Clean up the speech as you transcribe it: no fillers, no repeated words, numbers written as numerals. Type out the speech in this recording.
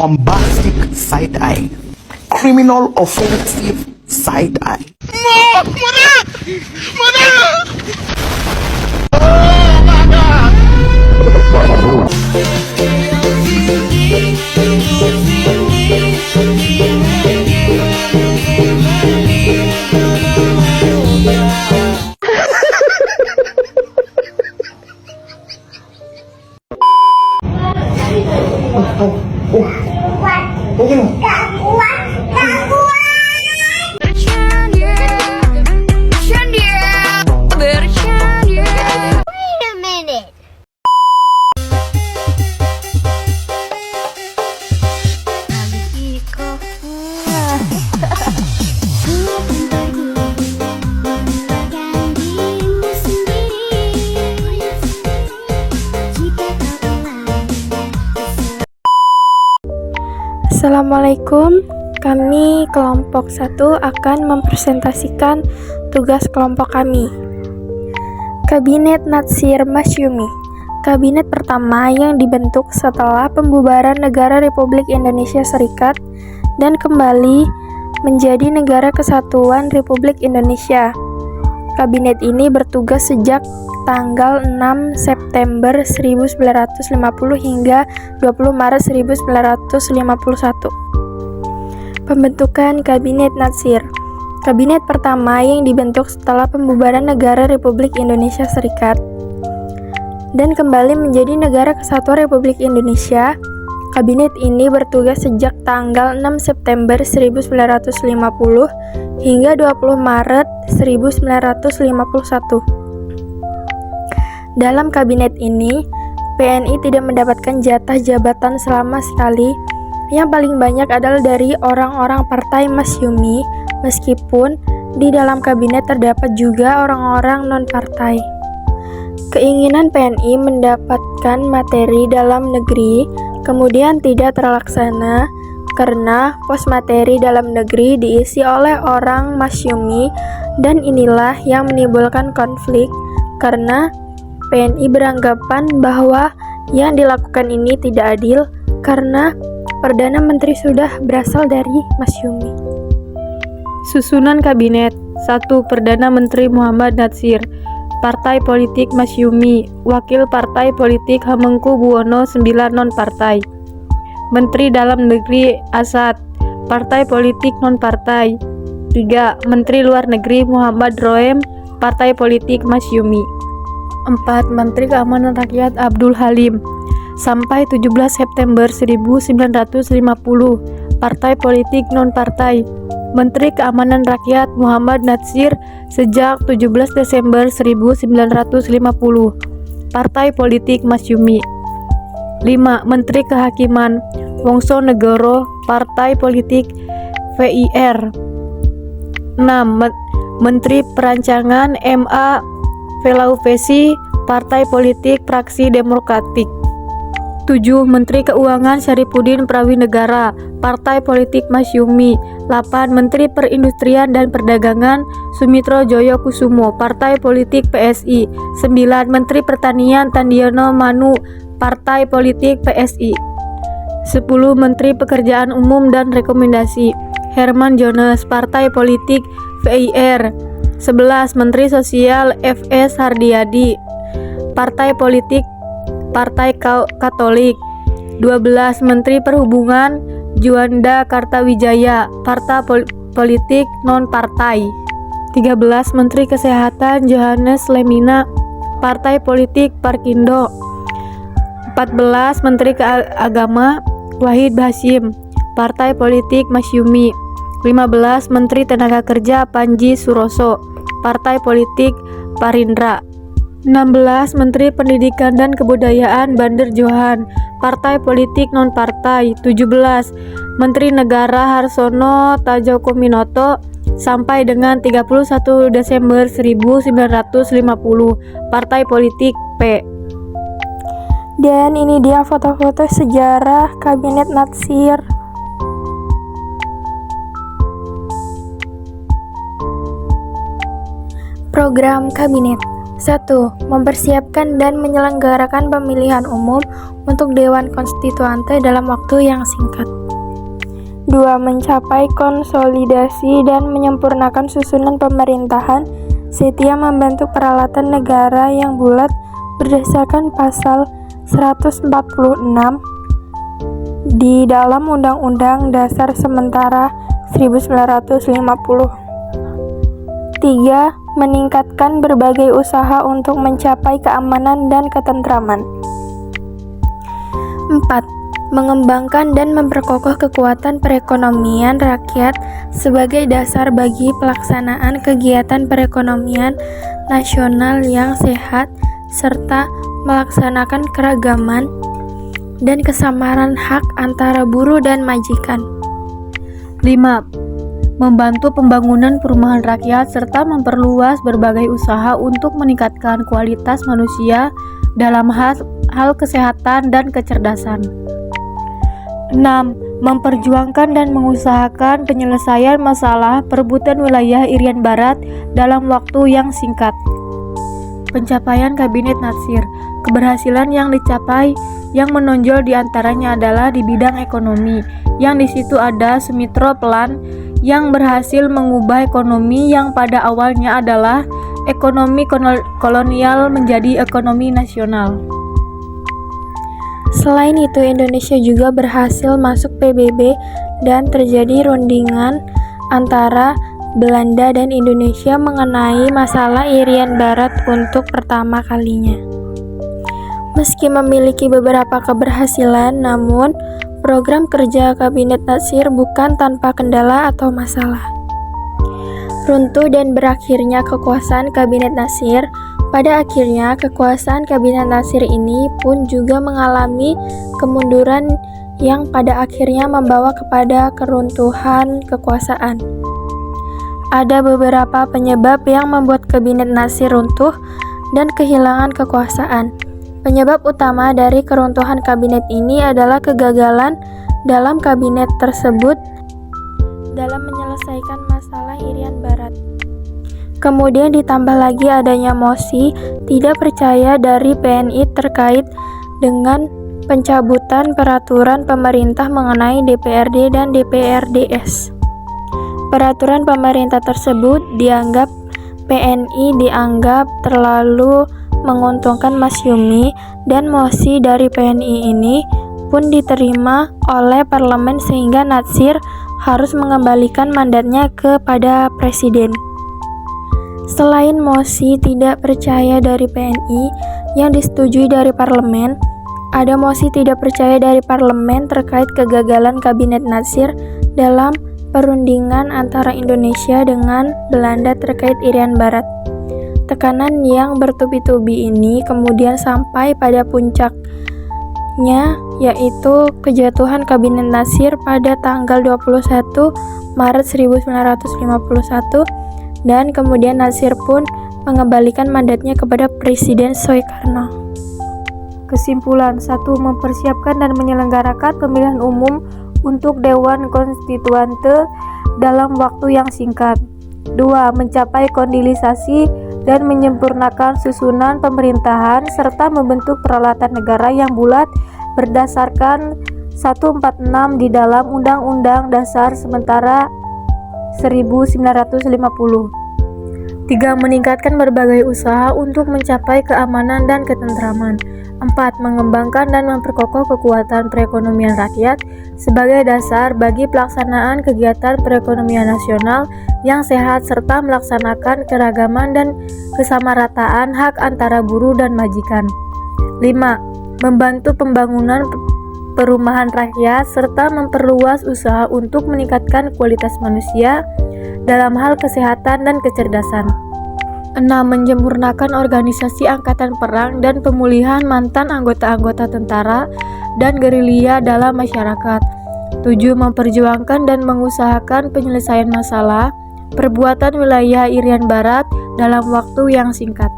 bombastic side eye, criminal offensive side eye. Assalamualaikum, kami kelompok 1 akan mempresentasikan tugas kelompok kami. Kabinet Natsir Masyumi. Kabinet pertama yang dibentuk setelah pembubaran Negara Republik Indonesia Serikat dan kembali menjadi Negara Kesatuan Republik Indonesia. Kabinet ini bertugas sejak tanggal 6 September 1950 hingga 20 Maret 1951. Pembentukan Kabinet Natsir. Kabinet pertama yang dibentuk setelah pembubaran Negara Republik Indonesia Serikat dan kembali menjadi Negara Kesatuan Republik Indonesia. Kabinet ini bertugas sejak tanggal 6 September 1950 hingga 20 Maret 1951. Dalam kabinet ini, PNI tidak mendapatkan jatah jabatan selama sekali. Yang paling banyak adalah dari orang-orang partai Masyumi, meskipun di dalam kabinet terdapat juga orang-orang non-partai. Keinginan PNI mendapatkan materi dalam negeri kemudian tidak terlaksana karena pos materi dalam negeri diisi oleh orang Masyumi, dan inilah yang menimbulkan konflik karena PNI beranggapan bahwa yang dilakukan ini tidak adil karena Perdana Menteri sudah berasal dari Masyumi. Susunan Kabinet. 1. Perdana Menteri Muhammad Natsir, Partai Politik Masyumi, Wakil Partai Politik Hamengkubuwono IX non-partai. Menteri Dalam Negeri Asad, Partai Politik non-partai. 3. Menteri Luar Negeri Muhammad Roem, Partai Politik Masyumi. 4. Menteri Keamanan Rakyat Abdul Halim, sampai 17 September 1950, Partai Politik non-partai. Menteri Keamanan Rakyat Muhammad Natsir sejak 17 Desember 1950, Partai Politik Masyumi. 5. Menteri Kehakiman Wongso Negoro, Partai Politik VIR. 6. Menteri Perancangan MA Velauvesi, Partai Politik Praksi Demokratik. 7. Menteri Keuangan Syarifuddin Prawinegara, Partai Politik Masyumi. 8. Menteri Perindustrian dan Perdagangan Sumitro Joyo Kusumo, Partai Politik PSI. 9. Menteri Pertanian Tandiono Manu, Partai Politik PSI. 10. Menteri Pekerjaan Umum dan Rekomendasi Herman Jones, Partai Politik VIR. 11. Menteri Sosial FS Hardiadi, Partai Politik Partai Katolik. 12. Menteri Perhubungan Juanda Kartawijaya, Partai Politik non-partai. 13. Menteri Kesehatan Johannes Lemina, Partai Politik Parkindo. 14. Menteri Agama Wahid Hasyim, Partai Politik Masyumi. 15. Menteri Tenaga Kerja Panji Suroso, Partai Politik Parindra. 16. Menteri Pendidikan dan Kebudayaan Bander Johan, Partai Politik non-partai. 17. Menteri Negara Harsono Tadjokominoto sampai dengan 31 Desember 1950, Partai Politik P. Dan ini dia foto-foto sejarah Kabinet Natsir. Program Kabinet. 1. Mempersiapkan dan menyelenggarakan pemilihan umum untuk Dewan Konstituante dalam waktu yang singkat. 2. Mencapai konsolidasi dan menyempurnakan susunan pemerintahan setia membentuk peralatan negara yang bulat berdasarkan pasal 146 di dalam Undang-Undang Dasar Sementara 1950. 3. Meningkatkan berbagai usaha untuk mencapai keamanan dan ketentraman. 4. Mengembangkan dan memperkokoh kekuatan perekonomian rakyat sebagai dasar bagi pelaksanaan kegiatan perekonomian nasional yang sehat serta melaksanakan keragaman dan kesamaan hak antara buruh dan majikan. 5. Membantu pembangunan perumahan rakyat serta memperluas berbagai usaha untuk meningkatkan kualitas manusia dalam hal kesehatan dan kecerdasan. 6. Memperjuangkan dan mengusahakan penyelesaian masalah perebutan wilayah Irian Barat dalam waktu yang singkat. Pencapaian Kabinet Natsir. Keberhasilan yang dicapai yang menonjol diantaranya adalah di bidang ekonomi, yang di situ ada Sumitro Plan yang berhasil mengubah ekonomi yang pada awalnya adalah ekonomi kolonial menjadi ekonomi nasional. Selain itu, Indonesia juga berhasil masuk PBB dan terjadi rundingan antara Belanda dan Indonesia mengenai masalah Irian Barat untuk pertama kalinya. Meski memiliki beberapa keberhasilan, namun program kerja Kabinet Natsir bukan tanpa kendala atau masalah. Runtuh dan berakhirnya kekuasaan Kabinet Natsir. Pada akhirnya, kekuasaan Kabinet Natsir ini pun juga mengalami kemunduran yang pada akhirnya membawa kepada keruntuhan kekuasaan. Ada beberapa penyebab yang membuat Kabinet Natsir runtuh dan kehilangan kekuasaan. Penyebab utama dari keruntuhan kabinet ini adalah kegagalan dalam kabinet tersebut dalam menyelesaikan masalah Irian Barat. Kemudian ditambah lagi adanya mosi tidak percaya dari PNI terkait dengan pencabutan peraturan pemerintah mengenai DPRD dan DPRDS. Peraturan pemerintah tersebut dianggap PNI dianggap terlalu menguntungkan Masyumi dan mosi dari PNI ini pun diterima oleh parlemen sehingga Natsir harus mengembalikan mandatnya kepada presiden. Selain mosi tidak percaya dari PNI yang disetujui dari parlemen, ada mosi tidak percaya dari parlemen terkait kegagalan Kabinet Natsir dalam perundingan antara Indonesia dengan Belanda terkait Irian Barat. Tekanan yang bertubi-tubi ini kemudian sampai pada puncaknya, yaitu kejatuhan Kabinet Natsir pada tanggal 21 Maret 1951, dan kemudian Natsir pun mengembalikan mandatnya kepada Presiden Soekarno. Kesimpulan. 1. Mempersiapkan dan menyelenggarakan pemilihan umum untuk Dewan Konstituante dalam waktu yang singkat. 2. Mencapai konsolidasi dan menyempurnakan susunan pemerintahan serta membentuk peralatan negara yang bulat berdasarkan 146 di dalam Undang-Undang Dasar Sementara 1950. 3. Meningkatkan berbagai usaha untuk mencapai keamanan dan ketentraman. 4. Mengembangkan dan memperkokoh kekuatan perekonomian rakyat sebagai dasar bagi pelaksanaan kegiatan perekonomian nasional yang sehat serta melaksanakan keragaman dan kesamarataan hak antara buruh dan majikan. 5. Membantu pembangunan perumahan rakyat serta memperluas usaha untuk meningkatkan kualitas manusia dalam hal kesehatan dan kecerdasan. 6. Menyempurnakan organisasi angkatan perang dan pemulihan mantan anggota-anggota tentara dan gerilya dalam masyarakat. 7. Memperjuangkan dan mengusahakan penyelesaian masalah perbuatan wilayah Irian Barat dalam waktu yang singkat.